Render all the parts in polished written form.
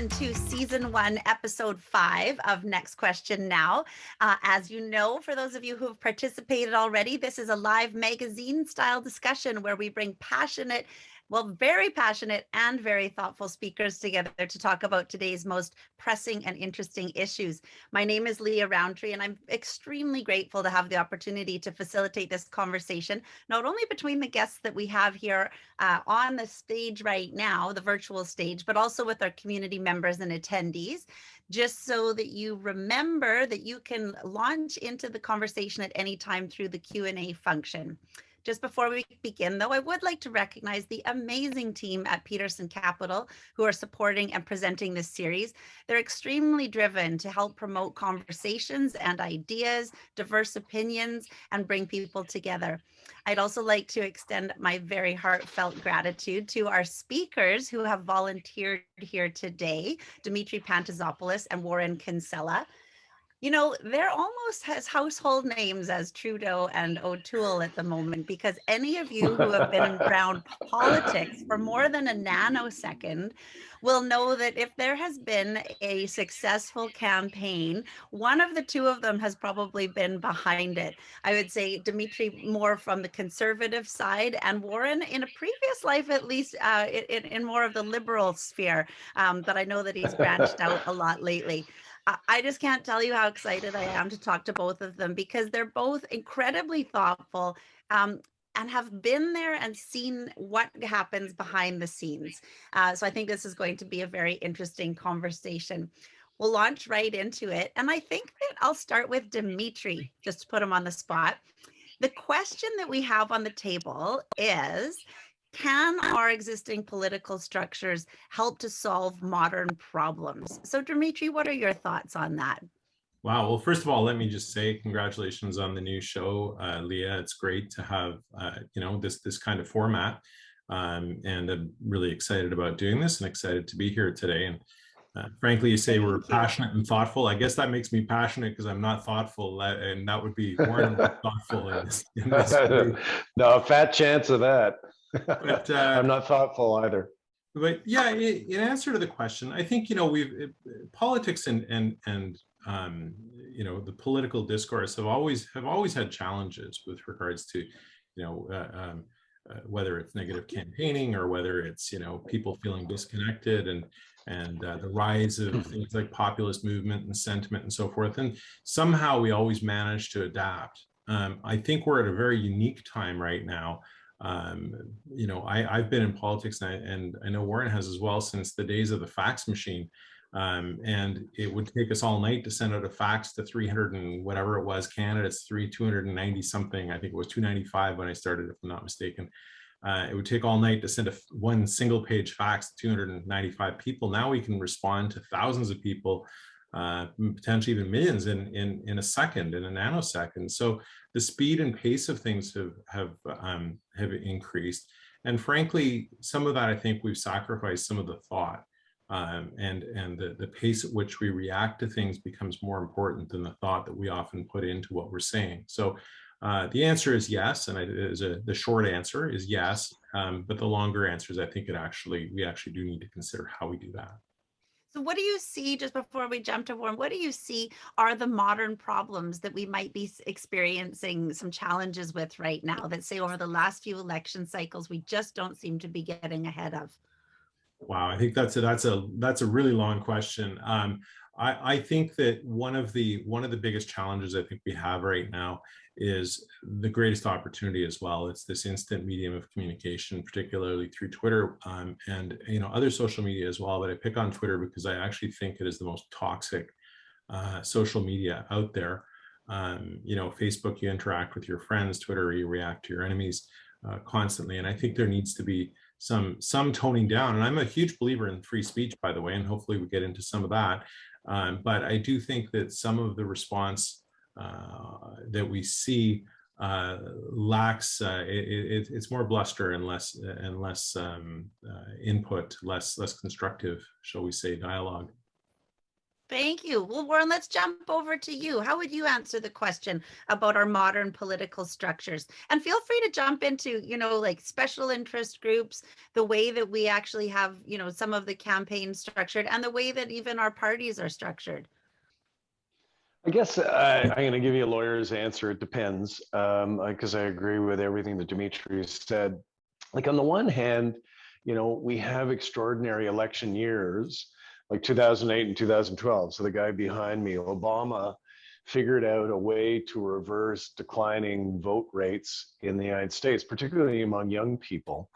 everyone to season 1, episode 5 of Next Question Now. As you know, for those of you who have participated already, this is a live magazine style discussion where we bring very passionate and very thoughtful speakers together to talk about today's most pressing and interesting issues. My name is Leah Roundtree, and I'm extremely grateful to have the opportunity to facilitate this conversation, not only between the guests that we have here on the stage right now, the virtual stage, but also with our community members and attendees, just so that you remember that you can launch into the conversation at any time through the Q&A function. Just before we begin, though, I would like to recognize the amazing team at Peterson Capital who are supporting and presenting this series. They're extremely driven to help promote conversations and ideas, diverse opinions, and bring people together. I'd also like to extend my very heartfelt gratitude to our speakers who have volunteered here today, Dimitri Pantazopolous and Warren Kinsella. You know, they're almost as household names as Trudeau and O'Toole at the moment, because any of you who have been around politics for more than a nanosecond will know that if there has been a successful campaign, one of the two of them has probably been behind it. I would say Dimitri more from the conservative side, and Warren in a previous life, at least in more of the liberal sphere. But I know that he's branched out a lot lately. I just can't tell you how excited I am to talk to both of them, because they're both incredibly thoughtful and have been there and seen what happens behind the scenes. So I think this is going to be a very interesting conversation. We'll launch right into it. And I think that I'll start with Dimitri, just to put him on the spot. The question that we have on the table is, can our existing political structures help to solve modern problems? So, Dimitri, what are your thoughts on that? Wow. Well, first of all, let me just say congratulations on the new show, Leah. It's great to have, this kind of format. And I'm really excited about doing this and excited to be here today. And frankly, you say we're passionate and thoughtful. I guess that makes me passionate because I'm not thoughtful, and that would be more thoughtful in this No, fat chance of that. But I'm not thoughtful either. But yeah, in answer to the question, I think politics and the political discourse have always had challenges with regards to whether it's negative campaigning or whether it's people feeling disconnected and the rise of things like populist movement and sentiment and so forth. And somehow we always manage to adapt. I think we're at a very unique time right now. I've been in politics, and I know Warren has as well, since the days of the fax machine. And it would take us all night to send out a fax to 300 and whatever it was candidates, 290 something. I think it was 295 when I started, if I'm not mistaken. It would take all night to send one single page fax to 295 people. Now we can respond to thousands of people, potentially even millions in a second, in a nanosecond. So the speed and pace of things have increased. And frankly, some of that, I think we've sacrificed some of the thought. And the pace at which we react to things becomes more important than the thought that we often put into what we're saying. So the answer is yes, and the short answer is yes. But the longer answer is, I think we actually do need to consider how we do that. So what do you see, just before we jump to Warren, what do you see are the modern problems that we might be experiencing some challenges with right now, that say over the last few election cycles we just don't seem to be getting ahead of? Wow, I think that's a really long question. I think that one of the biggest challenges I think we have right now is the greatest opportunity as well. It's this instant medium of communication, particularly through Twitter and other social media as well. But I pick on Twitter because I actually think it is the most toxic social media out there. Facebook, you interact with your friends. Twitter, you react to your enemies constantly. And I think there needs to be some toning down. And I'm a huge believer in free speech, by the way, and hopefully we get into some of that. But I do think that some of the response that we see lacks. It's more bluster and less input, less constructive, shall we say, dialogue. Thank you. Well, Warren, let's jump over to you. How would you answer the question about our modern political structures? And feel free to jump into, like special interest groups, the way that we actually have, some of the campaigns structured, and the way that even our parties are structured. I guess I'm going to give you a lawyer's answer. It depends, because I agree with everything that Dimitri said. Like on the one hand, we have extraordinary election years, like 2008 and 2012. So the guy behind me, Obama, figured out a way to reverse declining vote rates in the United States, particularly among young people.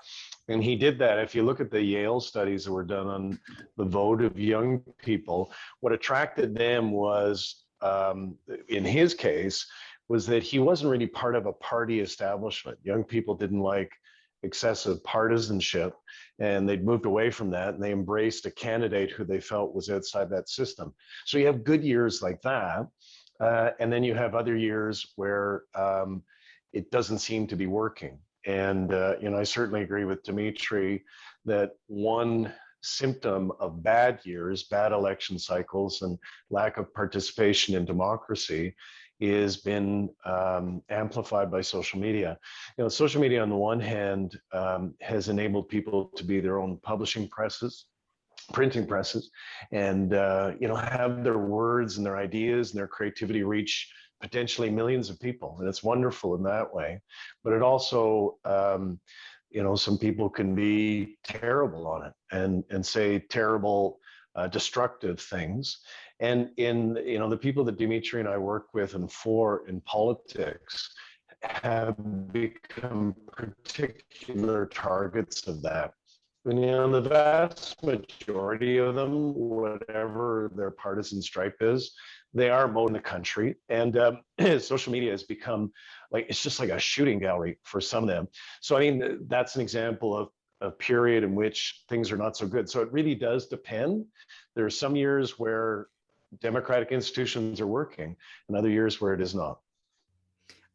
And he did that. If you look at the Yale studies that were done on the vote of young people, what attracted them was, in his case, was that he wasn't really part of a party establishment. Young people didn't like excessive partisanship, and they'd moved away from that, and they embraced a candidate who they felt was outside that system. So you have good years like that, and then you have other years where it doesn't seem to be working. And I certainly agree with Dimitri that one symptom of bad years, bad election cycles, and lack of participation in democracy is been amplified by social media. Social media on the one hand has enabled people to be their own publishing presses, printing presses, and have their words and their ideas and their creativity reach potentially millions of people, and it's wonderful in that way. But it also, some people can be terrible on it and say terrible, destructive things. And in the people that Dimitri and I work with and for in politics have become particular targets of that. And the vast majority of them, whatever their partisan stripe is, they are most in the country. And social media has become it's just like a shooting gallery for some of them. So, that's an example of a period in which things are not so good. So it really does depend. There are some years where democratic institutions are working and other years where it is not.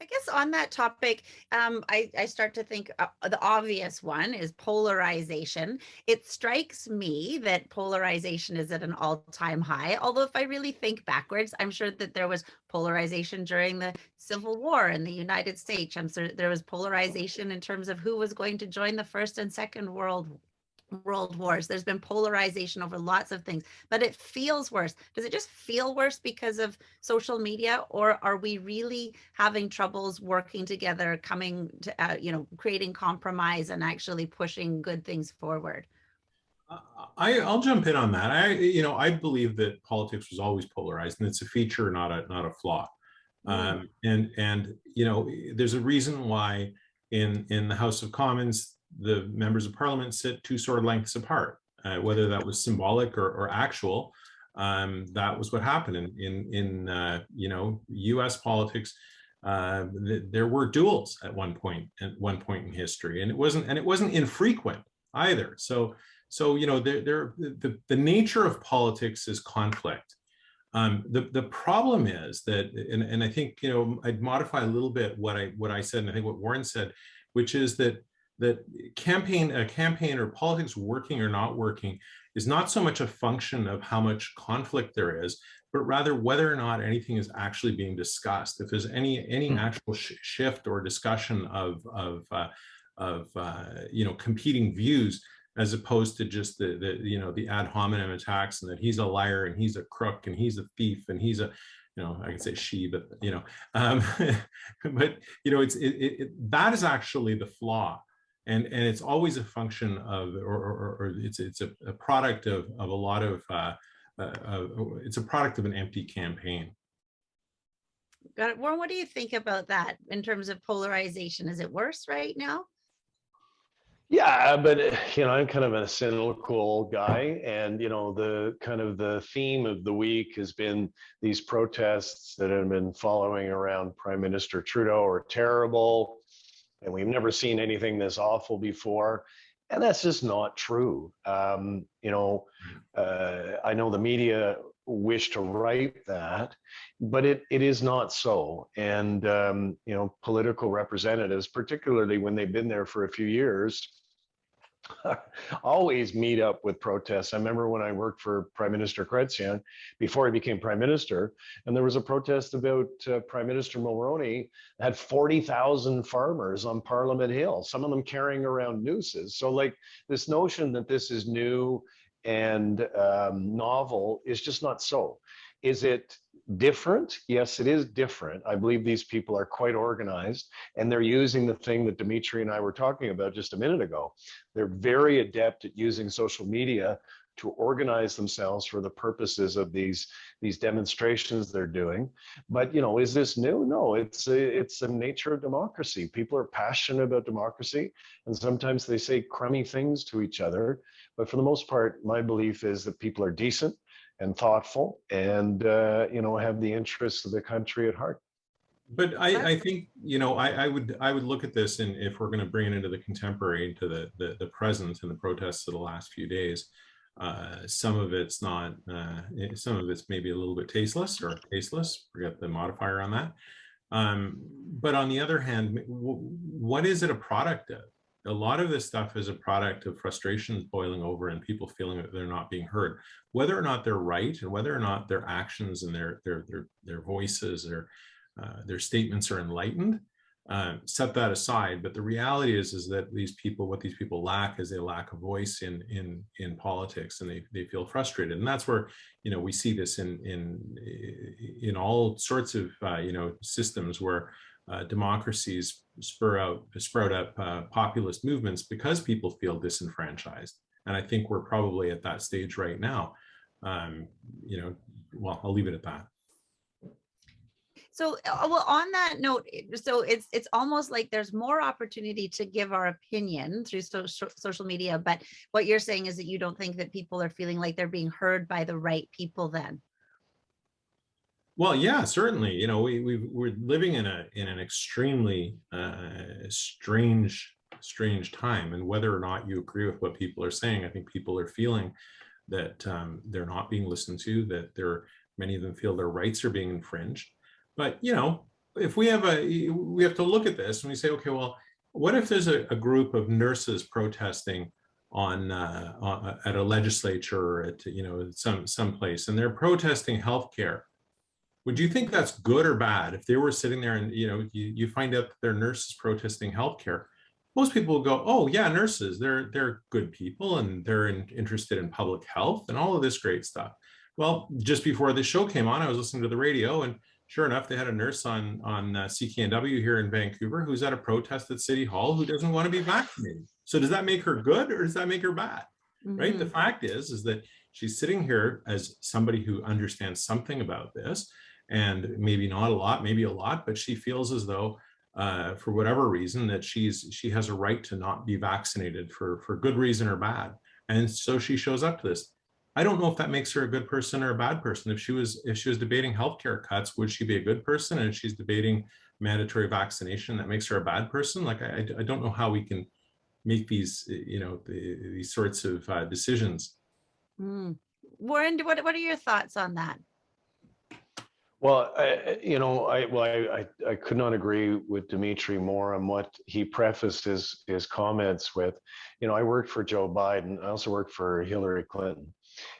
I guess on that topic, I start to think the obvious one is polarization. It strikes me that polarization is at an all-time high. Although if I really think backwards, I'm sure that there was polarization during the Civil War in the United States. I'm sure there was polarization in terms of who was going to join the First and Second World Wars. There's been polarization over lots of things, but it feels worse. Does it just feel worse because of social media, or are we really having troubles working together, coming to, creating compromise and actually pushing good things forward? I'll jump in on that. I believe that politics was always polarized, and it's a feature, not a flaw. And there's a reason why in the House of Commons the members of Parliament sit 2 sword lengths apart, whether that was symbolic or actual. That was what happened in U.S. politics. There were duels at one point in history, and it wasn't infrequent either. So the nature of politics is conflict. The problem is that, and I think I'd modify a little bit what I said, and I think what Warren said, which is that a campaign or politics working or not working is not so much a function of how much conflict there is, but rather whether or not anything is actually being discussed. If there's any actual shift or discussion of competing views, as opposed to just the ad hominem attacks, and that he's a liar and he's a crook and he's a thief and he's a, I can say she, but but that is actually the flaw. And it's always a function of, or it's a product of a lot of, it's a product of an empty campaign. Got it. Warren, what do you think about that in terms of polarization? Is it worse right now? Yeah, but I'm kind of a cynical guy, and the kind of the theme of the week has been these protests that have been following around Prime Minister Trudeau are terrible, and we've never seen anything this awful before, and that's just not true. I know the media wish to write that, but it is not so. And political representatives, particularly when they've been there for a few years, always meet up with protests. I remember when I worked for Prime Minister Chrétien before he became prime minister, and there was a protest about Prime Minister Mulroney had 40,000 farmers on Parliament Hill, some of them carrying around nooses. So like this notion that this is new and novel is just not so. Is it different? Yes, it is different. I believe these people are quite organized, and they're using the thing that Dimitri and I were talking about just a minute ago. They're very adept at using social media to organize themselves for the purposes of these demonstrations they're doing. But you know, is this new? No, it's the nature of democracy. People are passionate about democracy, and sometimes they say crummy things to each other. But for the most part, my belief is that people are decent and thoughtful, and you know, have the interests of the country at heart. But I think, you know, I would look at this, and if we're going to bring it into the contemporary, into the present and the protests of the last few days, some of it's not, some of it's maybe a little bit tasteless, forget the modifier on that. But on the other hand, what is it a product of? A lot of this stuff is a product of frustrations boiling over and people feeling that they're not being heard, whether or not they're right, and whether or not their actions and their voices or their statements are enlightened. Set that aside, but the reality is that what these people lack is a lack of voice in politics, and they feel frustrated, and that's where, you know, we see this in all sorts of you know, systems where democracies sprout up populist movements because people feel disenfranchised. And I think we're probably at that stage right now. You know, well, I'll leave it at that. So, well, on that note, so it's almost like there's more opportunity to give our opinion through social media. But what you're saying is that you don't think that people are feeling like they're being heard by the right people then? Well, yeah, certainly. You know, we're living in an extremely strange time, and whether or not you agree with what people are saying, I think people are feeling that they're not being listened to, that many of them feel their rights are being infringed. But you know, if we have to look at this and we say, okay, well, what if there's a group of nurses protesting at a legislature or at, you know, some place, and they're protesting healthcare? Would you think that's good or bad if they were sitting there and, you know, you find out that they're nurses protesting healthcare? Most people will go, oh yeah, nurses, they're good people, and they're interested in public health and all of this great stuff. Well, just before the show came on, I was listening to the radio, and sure enough, they had a nurse on CKNW here in Vancouver who's at a protest at City Hall who doesn't want to be vaccinated. So does that make her good, or does that make her bad? Mm-hmm. Right? The fact is that she's sitting here as somebody who understands something about this, and maybe not a lot, maybe a lot, but she feels as though for whatever reason that she has a right to not be vaccinated for good reason or bad. And so she shows up to this. I don't know if that makes her a good person or a bad person. If she was debating healthcare cuts, would she be a good person? And if she's debating mandatory vaccination, that makes her a bad person. Like, I don't know how we can make these, you know, these sorts of decisions. Warren, what are your thoughts on that? Well, I could not agree with Dimitri more on what he prefaced his comments with. You know, I worked for Joe Biden. I also worked for Hillary Clinton,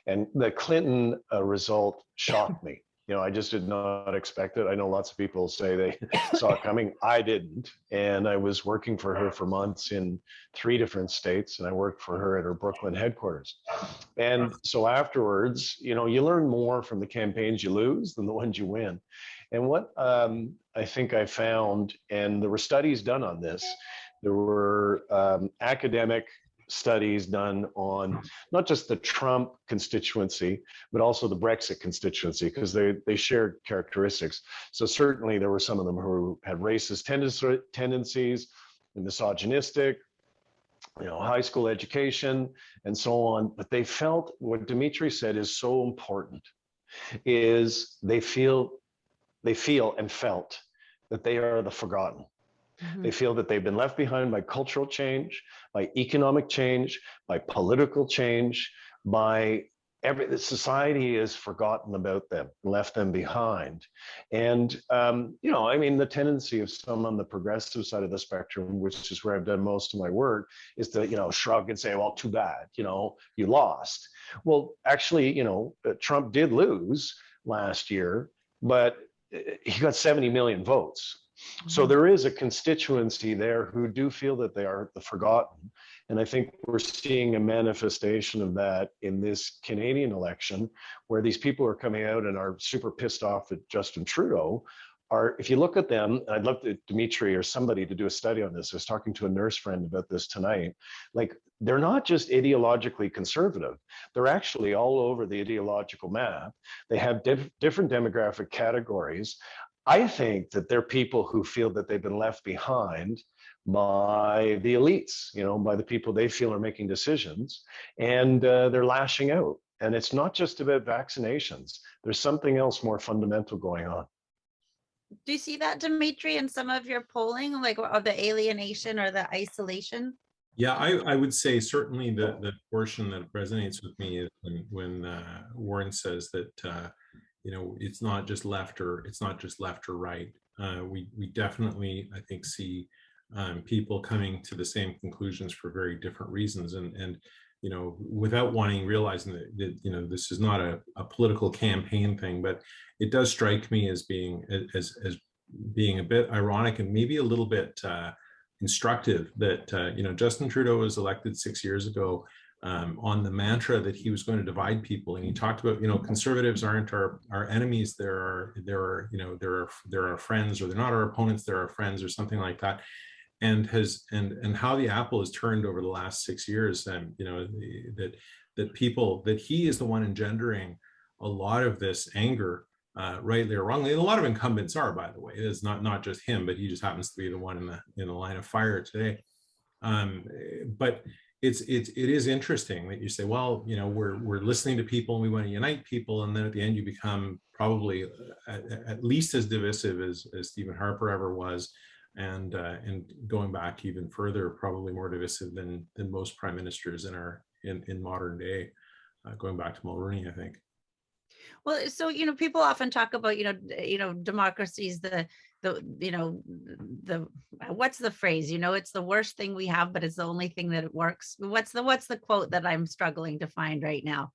and the Clinton result shocked me. You know, I just did not expect it. I know lots of people say they saw it coming. I didn't. And I was working for her for months in 3 different states, and I worked for her at her Brooklyn headquarters. And so afterwards, you know, you learn more from the campaigns you lose than the ones you win. And what I think I found, and there were studies done on this, there were academic studies done on not just the Trump constituency, but also the Brexit constituency, because they shared characteristics. So certainly there were some of them who had racist tendencies and misogynistic, you know, high school education and so on. But they felt, what Dimitri said is so important, is they feel and felt that they are the forgotten. Mm-hmm. They feel that they've been left behind by cultural change, by economic change, by political change, by the society has forgotten about them, left them behind. And, I mean, the tendency of some on the progressive side of the spectrum, which is where I've done most of my work, is to, shrug and say, well, too bad, you lost. Well, actually, Trump did lose last year, but he got 70 million votes. So there is a constituency there who do feel that they are the forgotten. And I think we're seeing a manifestation of that in this Canadian election, where these people are coming out and are super pissed off at Justin Trudeau. If you look at them, I'd love Dimitri or somebody to do a study on this. I was talking to a nurse friend about this tonight. Like, they're not just ideologically conservative. They're actually all over the ideological map. They have different demographic categories. I think that they're people who feel that they've been left behind by the elites, by the people they feel are making decisions, and they're lashing out. And it's not just about vaccinations. There's something else more fundamental going on. Do you see that, Dimitri, in some of your polling, like of the alienation or the isolation? Yeah, I would say certainly the portion that resonates with me is when Warren says that it's not just left or right. We definitely, I think, see people coming to the same conclusions for very different reasons, and without realizing that this is not a political campaign thing, but it does strike me as being being a bit ironic and maybe a little bit instructive that Justin Trudeau was elected 6 years ago on the mantra that he was going to divide people, and he talked about conservatives aren't our enemies, there are friends, or they're not our opponents, they're our friends, or something like that, and how the apple has turned over the last 6 years, and that he is the one engendering a lot of this anger, rightly or wrongly. And a lot of incumbents are, by the way. It's not just him, but he just happens to be the one in the line of fire today. But it is interesting that you say, well, we're listening to people and we want to unite people, and then at the end you become probably at least as divisive as Stephen Harper ever was, and going back even further, probably more divisive than most prime ministers in modern day, going back to Mulroney, I think. Well, so people often talk about democracy's the what's the phrase? It's the worst thing we have, but it's the only thing that works. What's the quote that I'm struggling to find right now?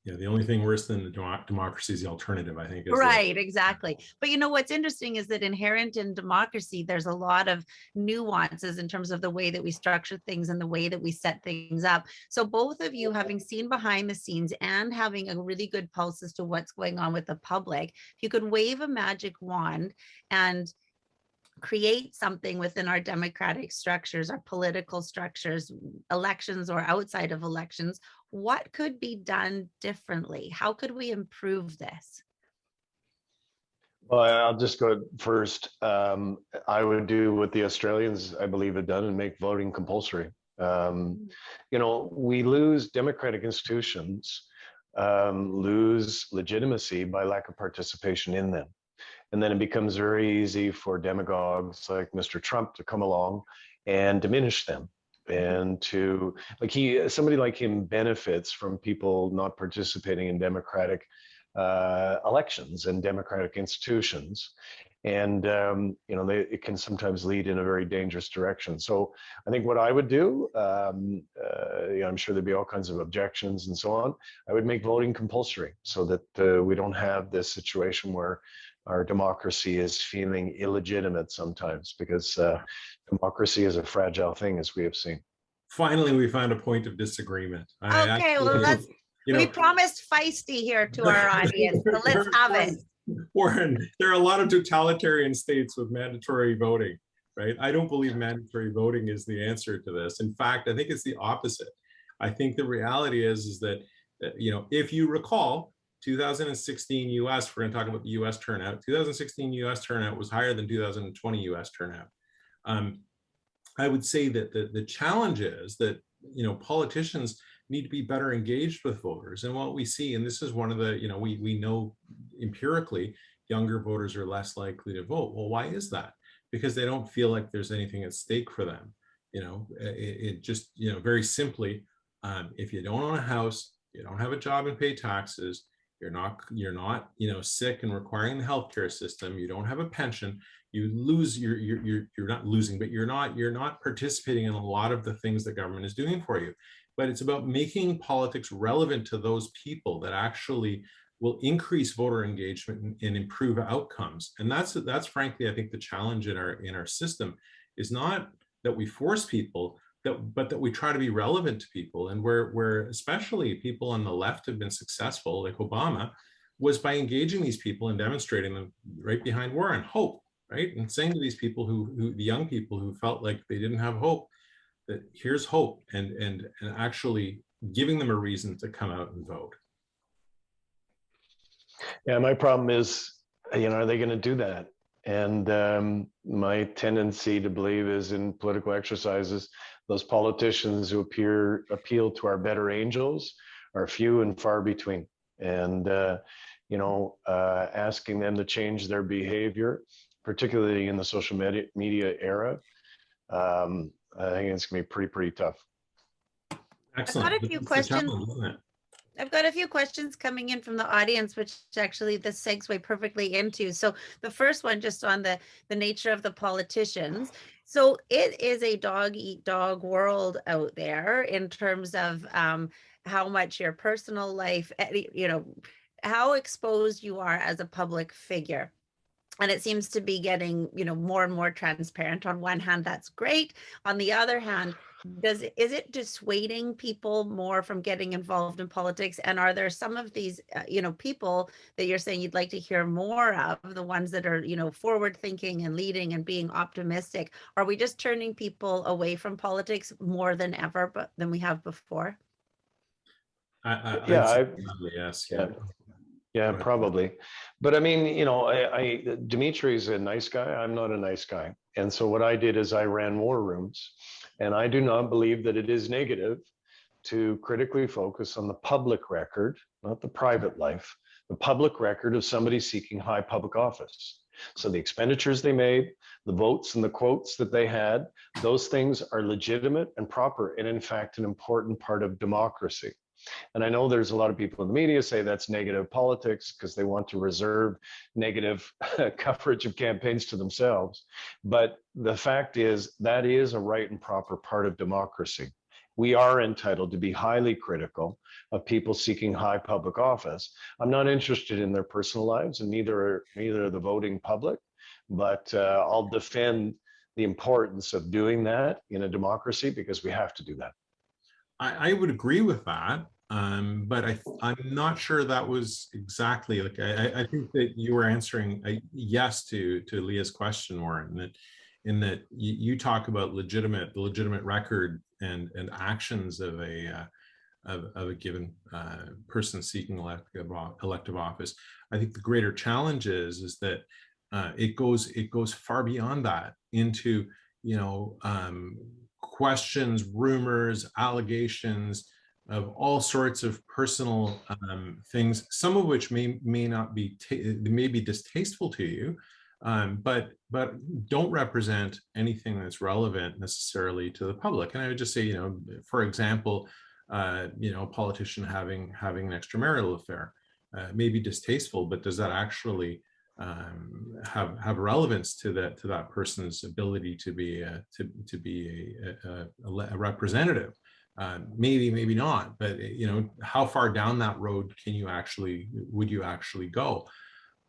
Yeah, the only thing worse than the democracy is the alternative, I think. Right, exactly. But what's interesting is that inherent in democracy, there's a lot of nuances in terms of the way that we structure things and the way that we set things up. So both of you, having seen behind the scenes and having a really good pulse as to what's going on with the public, if you could wave a magic wand and create something within our democratic structures, our political structures, elections or outside of elections, what could be done differently? How could we improve this? Well, I'll just go first. I would do what the Australians, I believe, have done and make voting compulsory. We lose democratic institutions, lose legitimacy by lack of participation in them. And then it becomes very easy for demagogues like Mr. Trump to come along and diminish them. And somebody like him benefits from people not participating in democratic elections and democratic institutions. And, it can sometimes lead in a very dangerous direction. So I think what I would do, I'm sure there'd be all kinds of objections and so on. I would make voting compulsory so that we don't have this situation where our democracy is feeling illegitimate sometimes, because democracy is a fragile thing, as we have seen. Finally, we found a point of disagreement. Okay, well, we promised feisty here to our audience, so let's have it. Warren, there are a lot of totalitarian states with mandatory voting, right? I don't believe mandatory voting is the answer to this. In fact, I think it's the opposite. I think the reality is that, if you recall, 2016 US, we're going to talk about the US turnout. 2016 US turnout was higher than 2020 US turnout. I would say that the challenge is that politicians need to be better engaged with voters. And what we see, and this is one of the, we know empirically younger voters are less likely to vote. Well, why is that? Because they don't feel like there's anything at stake for them. It just, very simply, if you don't own a house, you don't have a job and pay taxes, you're not sick and requiring the healthcare system, you don't have a pension, you lose you're not losing, but you're not participating in a lot of the things that government is doing for you. But it's about making politics relevant to those people that actually will increase voter engagement and improve outcomes. And that's frankly, I think the challenge in our system is not that we force people, but that we try to be relevant to people. And where especially people on the left have been successful, like Obama, was by engaging these people and demonstrating them right behind war and hope, right? And saying to these people the young people who felt like they didn't have hope, that here's hope, and actually giving them a reason to come out and vote. Yeah, my problem is, are they going to do that? And my tendency to believe is in political exercises, those politicians who appeal to our better angels are few and far between. And, asking them to change their behavior, particularly in the social media era, I think it's going to be pretty tough. Excellent. I've got a few questions. I've got a few questions coming in from the audience, which actually this segue perfectly into. So the first one, just on the nature of the politicians. So it is a dog eat dog world out there in terms of how much your personal life, how exposed you are as a public figure. And it seems to be getting, more and more transparent. On one hand, that's great. On the other hand, is it dissuading people more from getting involved in politics? And are there some of these, people that you're saying you'd like to hear more of, the ones that are, forward thinking and leading and being optimistic? Are we just turning people away from politics more than ever, than we have before? Yes. Yeah, probably. But I mean, Dimitri's a nice guy. I'm not a nice guy. And so what I did is I ran war rooms. And I do not believe that it is negative to critically focus on the public record, not the private life, the public record of somebody seeking high public office. So the expenditures they made, the votes and the quotes that they had, those things are legitimate and proper, and in fact, an important part of democracy. And I know there's a lot of people in the media say that's negative politics because they want to reserve negative coverage of campaigns to themselves. But the fact is that is a right and proper part of democracy. We are entitled to be highly critical of people seeking high public office. I'm not interested in their personal lives, and neither are the voting public, but I'll defend the importance of doing that in a democracy because we have to do that. I would agree with that. But I'm not sure that was exactly like, I think that you were answering a yes to Leah's question, Warren, in that you talk about the legitimate record and actions of a given person seeking elective office. I think the greater challenge is that it goes far beyond that into questions, rumors, allegations of all sorts of personal things, some of which may be distasteful to you, but don't represent anything that's relevant necessarily to the public. And I would just say, for example, a politician having an extramarital affair may be distasteful, but does that actually have relevance to that person's ability to be a representative? Maybe not, but how far down that road would you actually go?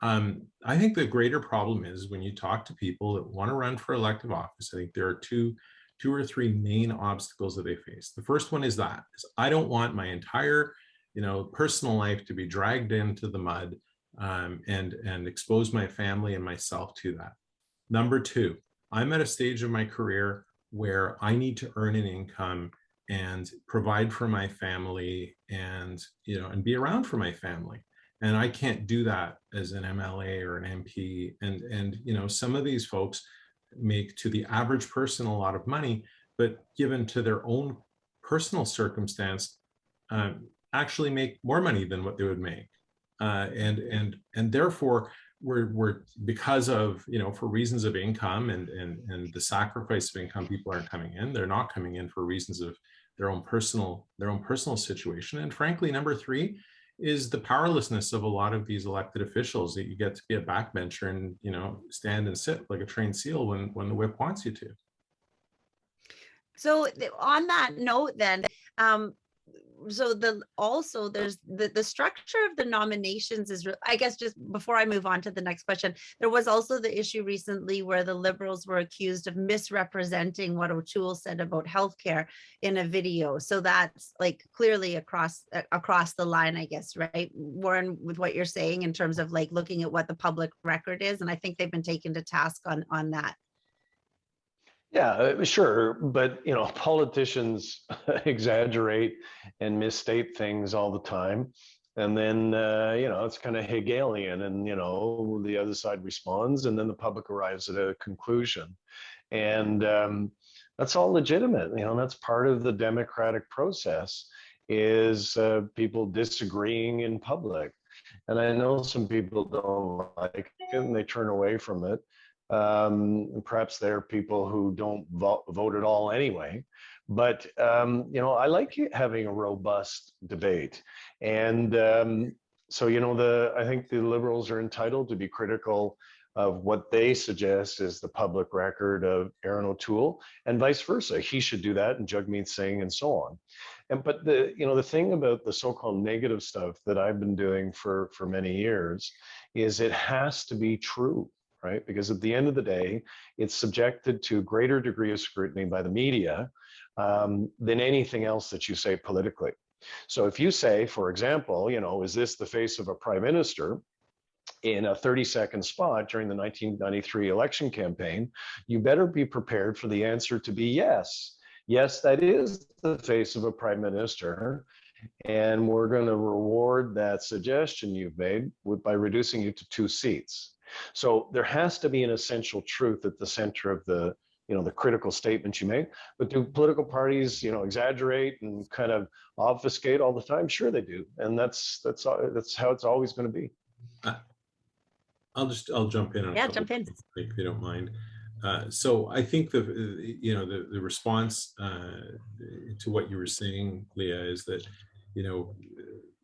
I think the greater problem is when you talk to people that want to run for elective office, I think there are two or three main obstacles that they face. The first one is I don't want my entire personal life to be dragged into the mud and expose my family and myself to that. Number two, I'm at a stage of my career where I need to earn an income and provide for my family and be around for my family, and I can't do that as an MLA or an MP. And some of these folks make, to the average person, a lot of money, but given to their own personal circumstance, actually make more money than what they would make, and therefore we're because of for reasons of income and the sacrifice of income, people aren't coming in. They're not coming in for reasons of their own personal situation. And frankly, number three is the powerlessness of a lot of these elected officials, that you get to be a backbencher and, you know, stand and sit like a trained seal when the whip wants you to. So on that note, then, so there's the structure of the nominations is, I guess, just before I move on to the next question, there was also the issue recently where the Liberals were accused of misrepresenting what O'Toole said about healthcare in a video. So that's like clearly across the line, I guess, right, Warren, with what you're saying in terms of like looking at what the public record is, and I think they've been taken to task on that. Yeah, sure. But, you know, politicians exaggerate and misstate things all the time. And then, you know, it's kind of Hegelian, and, you know, the other side responds, and then the public arrives at a conclusion. And that's all legitimate. You know, that's part of the democratic process, is people disagreeing in public. And I know some people don't like it and they turn away from it. Perhaps there are people who don't vote at all anyway. But you know, I like having a robust debate, and so, you know, I think the Liberals are entitled to be critical of what they suggest is the public record of Aaron O'Toole, and vice versa. He should do that, and Jagmeet Singh, and so on. And but the thing about the so-called negative stuff that I've been doing for many years is it has to be true. Right? Because at the end of the day, it's subjected to a greater degree of scrutiny by the media than anything else that you say politically. So if you say, for example, you know, is this the face of a prime minister in a 30-second spot during the 1993 election campaign, you better be prepared for the answer to be yes. Yes, that is the face of a prime minister. And we're going to reward that suggestion you've made by reducing you to 2 seats. So there has to be an essential truth at the center of the, you know, the critical statements you make. But do political parties, you know, exaggerate and kind of obfuscate all the time? Sure, they do, and that's how it's always going to be. I'll jump in on Yeah, jump in if you don't mind. So I think the response to what you were saying, Leah, is that, you know,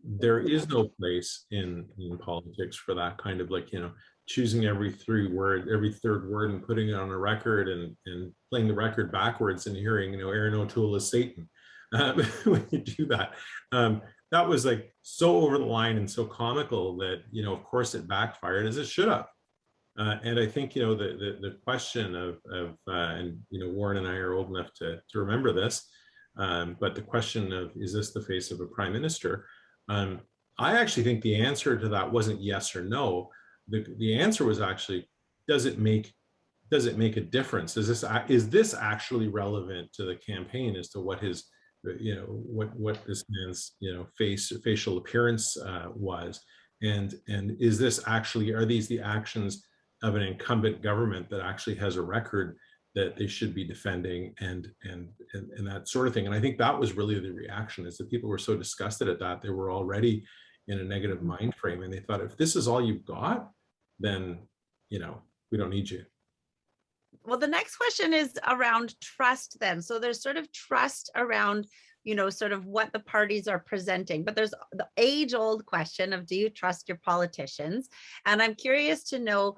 there is no place in politics for that kind of, like, you know, choosing every third word and putting it on a record and playing the record backwards and hearing, you know, Aaron O'Toole is Satan. When you do that, that was like so over the line and so comical that, you know, of course it backfired, as it should have. And I think, you know, the question of and, you know, Warren and I are old enough to remember this, but the question of, is this the face of a prime minister? I actually think the answer to that wasn't yes or no. The answer was actually, does it make a difference? Is this actually relevant to the campaign as to what his, you know, what this man's, you know, facial appearance was, and is this actually, are these the actions of an incumbent government that actually has a record that they should be defending, and that sort of thing. And I think that was really the reaction, is that people were so disgusted at that, they were already in a negative mind frame, and they thought, if this is all you've got, then, you know, we don't need you. Well, the next question is around trust then. So there's sort of trust around, you know, sort of what the parties are presenting, but there's the age old question of, do you trust your politicians? And I'm curious to know,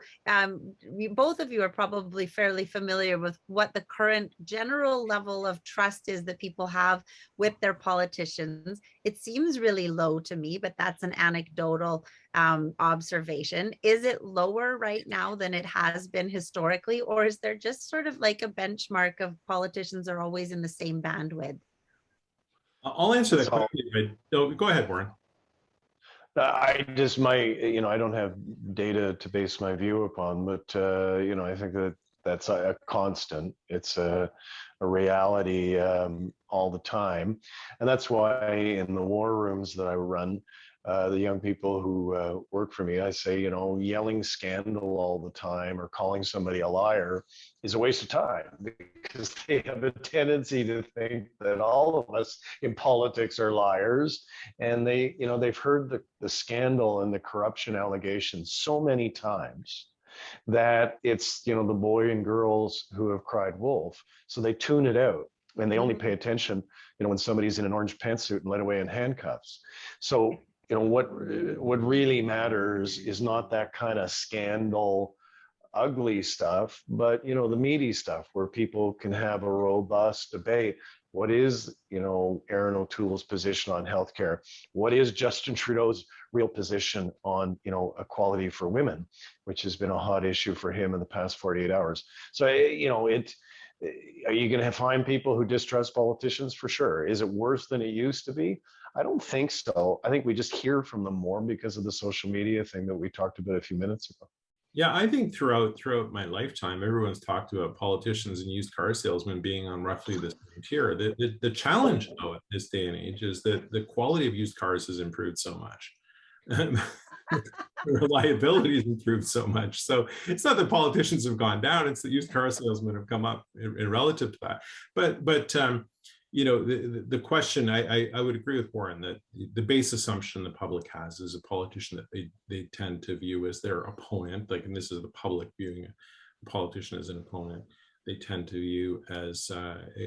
both of you are probably fairly familiar with what the current general level of trust is that people have with their politicians. It seems really low to me, but that's an anecdotal observation. Is it lower right now than it has been historically, or is there just sort of like a benchmark of politicians are always in the same bandwidth? I'll answer that question. Go ahead, Warren. I don't have data to base my view upon, but you know, I think that's a constant. It's a reality all the time, and that's why in the war rooms that I run, the young people who work for me, I say, you know, yelling scandal all the time or calling somebody a liar is a waste of time, because they have a tendency to think that all of us in politics are liars. And they, you know, they've heard the scandal and the corruption allegations so many times that it's, you know, the boy and girls who have cried wolf. So they tune it out. and they only pay attention, when somebody's in an orange pantsuit and led away in handcuffs. So, what really matters is not that kind of scandal, ugly stuff, but the meaty stuff where people can have a robust debate. What is Aaron O'Toole's position on healthcare? What is Justin Trudeau's real position on equality for women, which has been a hot issue for him in the past 48 hours? So are you going to find people who distrust politicians? For sure. Is it worse than it used to be? I don't think so. I think we just hear from them more because of the social media thing that we talked about a few minutes ago. Yeah, I think throughout my lifetime, everyone's talked about politicians and used car salesmen being on roughly the same tier. The challenge, though, at this day and age is that the quality of used cars has improved so much. The reliability has improved so much. So it's not that politicians have gone down, it's that used car salesmen have come up in relative to that. But the question, I would agree with Warren that the base assumption the public has is a politician that they tend to view as their opponent, and this is the public viewing a politician as an opponent, they tend to view as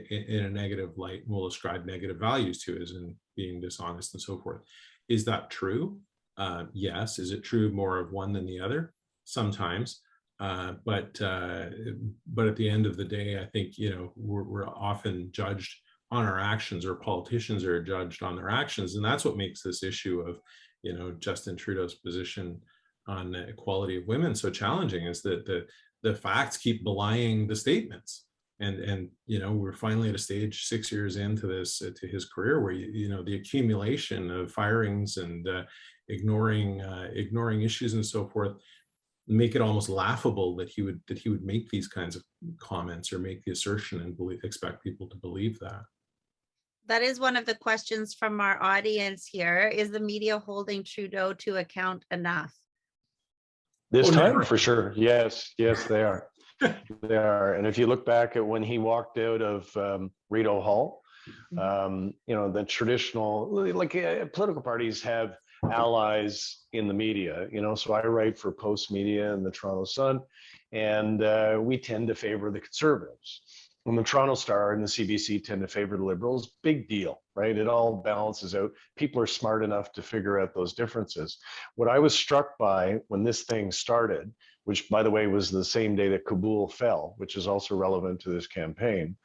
in a negative light, will ascribe negative values to as in being dishonest and so forth. Is that true? Yes. Is it true more of one than the other? Sometimes. But at the end of the day, I think, we're often judged on our actions, or politicians are judged on their actions. And that's what makes this issue of, Justin Trudeau's position on the equality of women so challenging, is that the facts keep belying the statements. And we're finally at a stage 6 years into this, to his career, where, the accumulation of firings and ignoring issues and so forth make it almost laughable that he would make these kinds of comments or make the assertion and expect people to believe that. That is one of the questions from our audience here. Is the media holding Trudeau to account enough? This time, never. For sure. Yes, they are. They are. And if you look back at when he walked out of Rideau Hall, the traditional, political parties have allies in the media, so I write for Post Media and the Toronto Sun, and we tend to favor the Conservatives. When the Toronto Star and the CBC tend to favor the Liberals, big deal, right? It all balances out. People are smart enough to figure out those differences. What I was struck by when this thing started, which by the way was the same day that Kabul fell, which is also relevant to this campaign,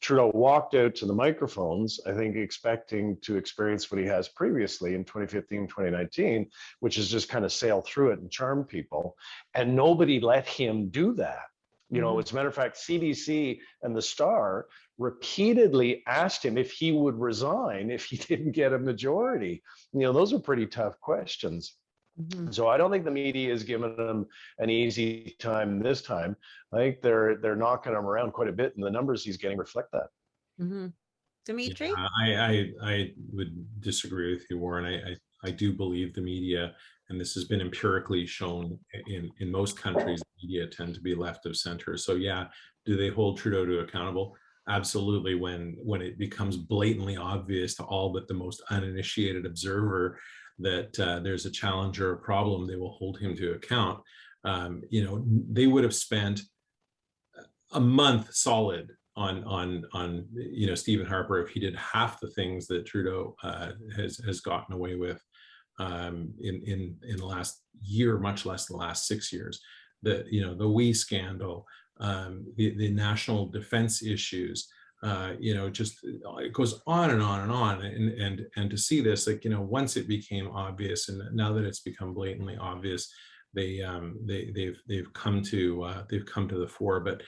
Trudeau walked out to the microphones, I think expecting to experience what he has previously in 2015, 2019, which is just kind of sail through it and charm people. And nobody let him do that. As a matter of fact, CBC and the Star repeatedly asked him if he would resign if he didn't get a majority. Those are pretty tough questions. So I don't think the media is giving him an easy time this time. I think they're knocking him around quite a bit, and the numbers he's getting reflect that. Dimitri? Yeah, I would disagree with you, Warren. I do believe the media, and this has been empirically shown in most countries, the media tend to be left of center. So yeah, do they hold Trudeau to accountable? Absolutely. When it becomes blatantly obvious to all but the most uninitiated observer that there's a challenge or a problem, they will hold him to account. They would have spent a month solid on Stephen Harper if he did half the things that Trudeau has gotten away with in the last year, much less the last 6 years. The WE scandal, the national defense issues, just it goes on and on and on. And to see this, once it became obvious, and now that it's become blatantly obvious, they've come to the fore. But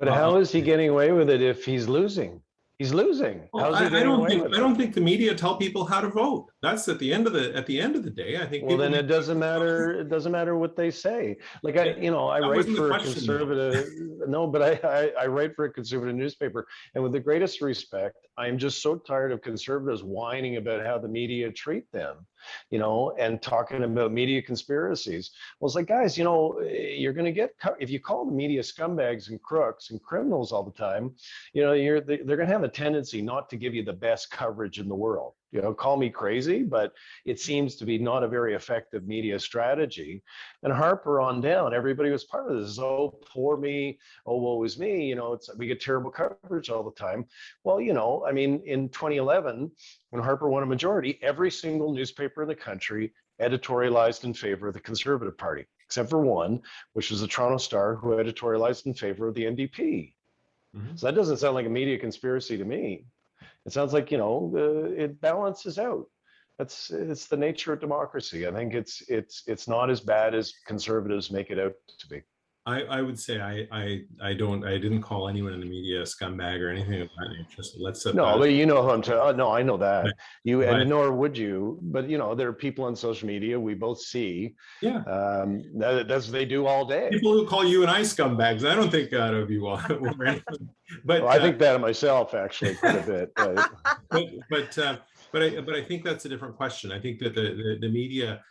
how is he getting away with it if he's losing? He's losing. Well, I don't think the media tell people how to vote. That's at the end of the day. I think. Well, then it doesn't matter. It doesn't matter what they say. I write for a conservative. No, but I write for a conservative newspaper, and with the greatest respect, I'm just so tired of conservatives whining about how the media treat them, and talking about media conspiracies. Well, it's like, guys, you're going to get, if you call the media scumbags and crooks and criminals all the time, they're going to have a tendency not to give you the best coverage in the world. call me crazy, but it seems to be not a very effective media strategy. And Harper on down, everybody was part of this. Oh, poor me. Oh, woe is me. We get terrible coverage all the time. Well, I mean, in 2011, when Harper won a majority, every single newspaper in the country editorialized in favor of the Conservative Party, except for one, which was the Toronto Star, who editorialized in favor of the NDP. Mm-hmm. So that doesn't sound like a media conspiracy to me. It sounds like, it balances out. It's the nature of democracy. I think it's not as bad as conservatives make it out to be. I would say I didn't call anyone in the media a scumbag or anything of that nature. So let's set no, that. But you know who I'm talking. No, I know that and nor would you. But there are people on social media we both see. Yeah, that's what they do all day. People who call you and I scumbags. I don't think that of you all. But well, I think that of myself actually quite a bit. But I think that's a different question. I think that the media,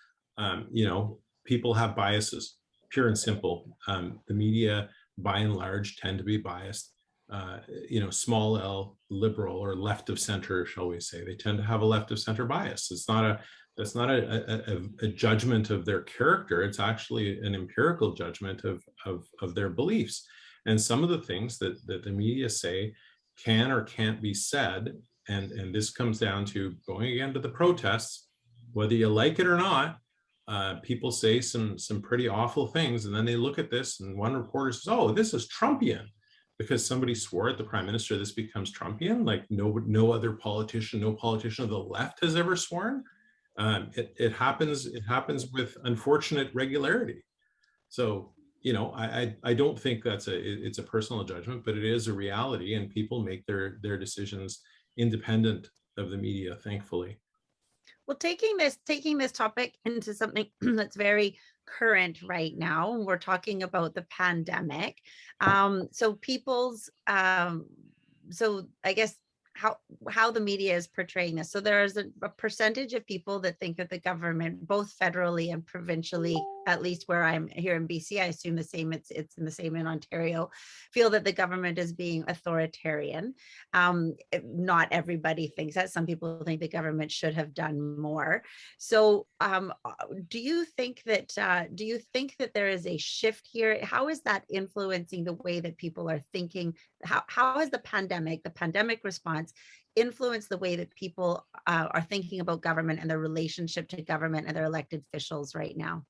people have biases. Pure and simple. The media, by and large, tend to be biased. Small L, liberal or left of center, shall we say? They tend to have a left of center bias. That's not a judgment of their character. It's actually an empirical judgment of their beliefs. And some of the things that the media say can or can't be said, and this comes down to going again to the protests, whether you like it or not. People say some pretty awful things, and then they look at this, and one reporter says, "Oh, this is Trumpian," because somebody swore at the prime minister. This becomes Trumpian. Like no other politician, no politician of the left has ever sworn. It happens. It happens with unfortunate regularity. So I don't think it's a personal judgment, but it is a reality, and people make their decisions independent of the media, thankfully. Well, taking this topic into something that's very current right now, we're talking about the pandemic. So I guess how the media is portraying this. So there's a percentage of people that think that the government, both federally and provincially, at least where I'm here in BC, I assume the same, it's in the same in Ontario, feel that the government is being authoritarian. Not everybody thinks that. Some people think the government should have done more. So do you think that there is a shift here? How is that influencing the way that people are thinking? How has the pandemic response influenced the way that people are thinking about government and their relationship to government and their elected officials right now?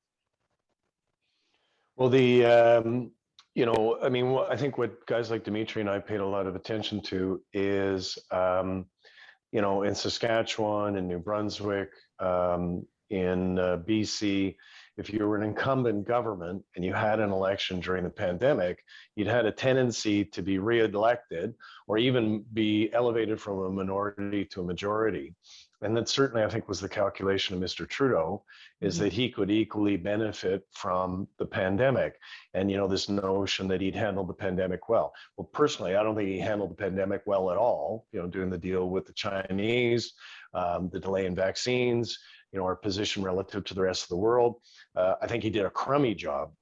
Well, I think what guys like Dimitri and I paid a lot of attention to is, in Saskatchewan and New Brunswick, in BC, if you were an incumbent government and you had an election during the pandemic, you'd had a tendency to be re-elected or even be elevated from a minority to a majority. And that certainly, I think, was the calculation of Mr. Trudeau, is that he could equally benefit from the pandemic. And, this notion that he'd handled the pandemic well. Well, personally, I don't think he handled the pandemic well at all, doing the deal with the Chinese, the delay in vaccines, our position relative to the rest of the world. I think he did a crummy job.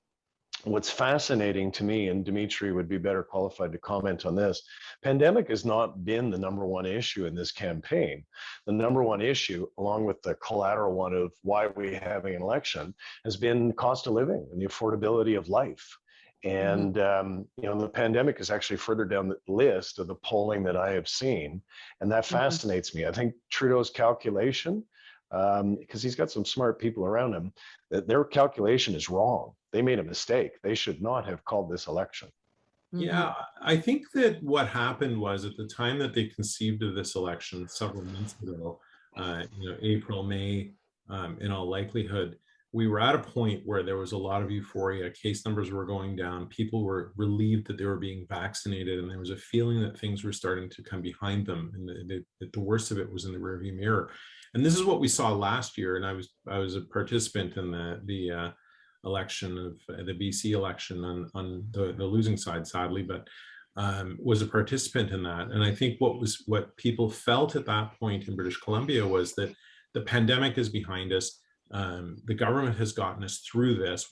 What's fascinating to me, and Dimitri would be better qualified to comment on this, pandemic has not been the number one issue in this campaign. The number one issue, along with the collateral one of why we're having an election, has been cost of living and the affordability of life. And, the pandemic is actually further down the list of the polling that I have seen. And that fascinates me. I think Trudeau's calculation, because he's got some smart people around him, that their calculation is wrong. They made a mistake. They should not have called this election. Yeah, I think that what happened was at the time that they conceived of this election several months ago, April, May, in all likelihood, we were at a point where there was a lot of euphoria. Case numbers were going down. People were relieved that they were being vaccinated, and there was a feeling that things were starting to come behind them, and the worst of it was in the rearview mirror. And this is what we saw last year. And I was a participant in the election of the BC election on the losing side, sadly, but was a participant in that. And I think what people felt at that point in British Columbia was that the pandemic is behind us. The government has gotten us through this.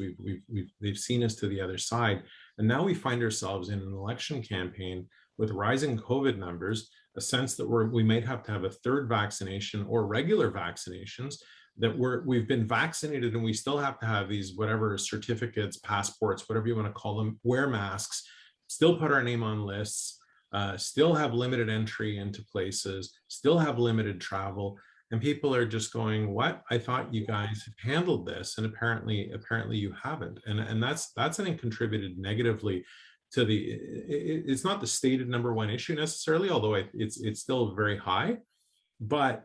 They've seen us to the other side. And now we find ourselves in an election campaign with rising COVID numbers, a sense that we might have to have a third vaccination or regular vaccinations, that we've been vaccinated and we still have to have these whatever certificates, passports, whatever you want to call them, wear masks, still put our name on lists, still have limited entry into places, still have limited travel. And people are just going, what? I thought you guys have handled this, and apparently you haven't. And that's I think contributed negatively to it's not the stated number one issue necessarily, although it's still very high. But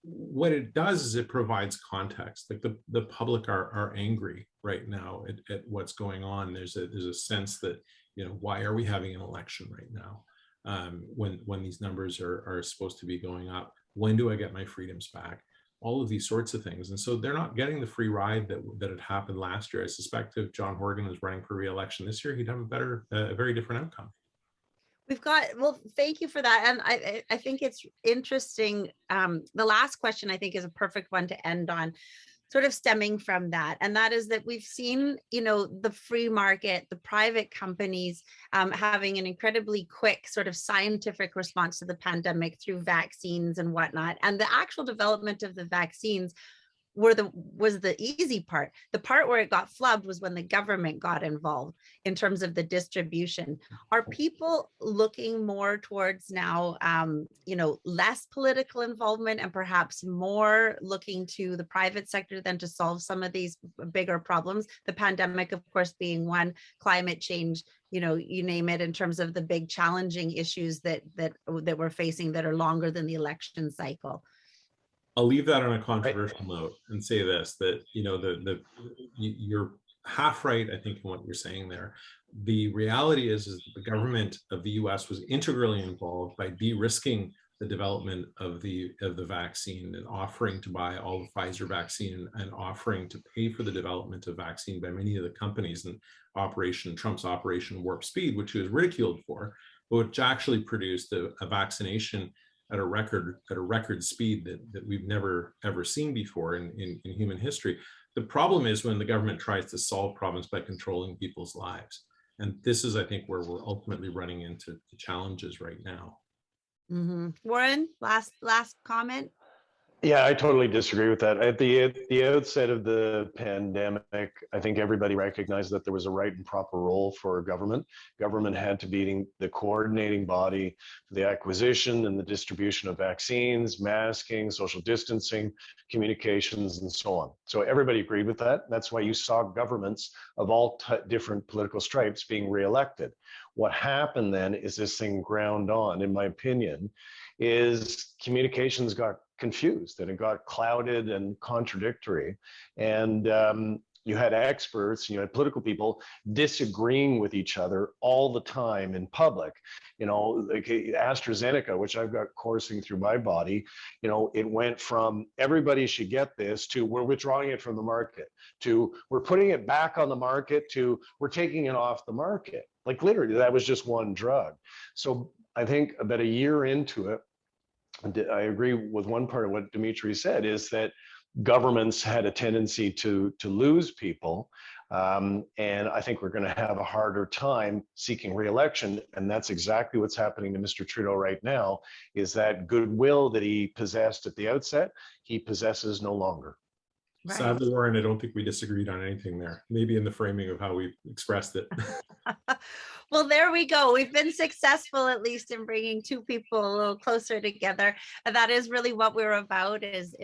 what it does is it provides context. Like the public are angry right now at what's going on. There's a sense that, why are we having an election right now, when these numbers are supposed to be going up? When do I get my freedoms back? All of these sorts of things. And so they're not getting the free ride that had happened last year. I suspect if John Horgan was running for re-election this year, he'd have a very different outcome. Well, thank you for that. And I think it's interesting. The last question, I think, is a perfect one to end on, sort of stemming from that. And that is that we've seen, the free market, the private companies having an incredibly quick sort of scientific response to the pandemic through vaccines and whatnot. And the actual development of the vaccines was the easy part. The part where it got flubbed was when the government got involved in terms of the distribution. Are people looking more towards now, less political involvement and perhaps more looking to the private sector than to solve some of these bigger problems? The pandemic, of course, being one, climate change, you name it, in terms of the big challenging issues that we're facing that are longer than the election cycle. I'll leave that on a controversial note and say this, that, you're half right, I think, in what you're saying there. The reality is that the government of the US was integrally involved by de-risking the development of the vaccine and offering to buy all the Pfizer vaccine and offering to pay for the development of vaccine by many of the companies, and Trump's Operation Warp Speed, which he was ridiculed for, but which actually produced a vaccination at a record speed that we've never ever seen before in human history. The problem is when the government tries to solve problems by controlling people's lives. And this is, I think, where we're ultimately running into the challenges right now. Mm-hmm. Warren, last comment. Yeah, I totally disagree with that. At the outset of the pandemic, I think everybody recognized that there was a right and proper role for government. Government had to be the coordinating body for the acquisition and the distribution of vaccines, masking, social distancing, communications, and so on. So everybody agreed with that. That's why you saw governments of all different political stripes being reelected. What happened then is this thing ground on, in my opinion, is communications got confused and it got clouded and contradictory. And you had experts, you had political people disagreeing with each other all the time in public. Like AstraZeneca, which I've got coursing through my body, it went from everybody should get this to we're withdrawing it from the market to we're putting it back on the market to we're taking it off the market. Like literally, that was just one drug. So I think about a year into it, I agree with one part of what Dimitri said, is that governments had a tendency to lose people. And I think we're going to have a harder time seeking re-election. And that's exactly what's happening to Mr. Trudeau right now, is that goodwill that he possessed at the outset, he possesses no longer. Right. Sadly, Warren, I don't think we disagreed on anything there, maybe in the framing of how we expressed it. Well, there we go. We've been successful, at least, in bringing two people a little closer together. And that is really what we're about, is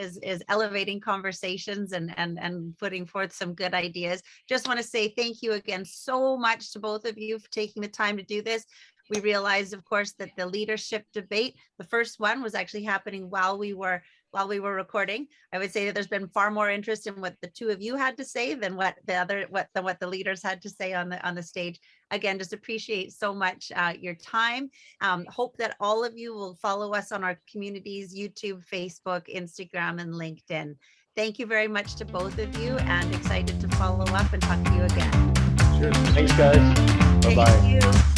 elevating conversations and putting forth some good ideas. Just want to say thank you again so much to both of you for taking the time to do this. We realized, of course, that the leadership debate, the first one, was actually happening while we were recording. I would say that there's been far more interest in what the two of you had to say than what the leaders had to say on the stage. Again, just appreciate so much your time. Hope that all of you will follow us on our communities, YouTube, Facebook, Instagram, and LinkedIn. Thank you very much to both of you, and excited to follow up and talk to you again. Cheers. Thanks, guys. Bye-bye. Thank you.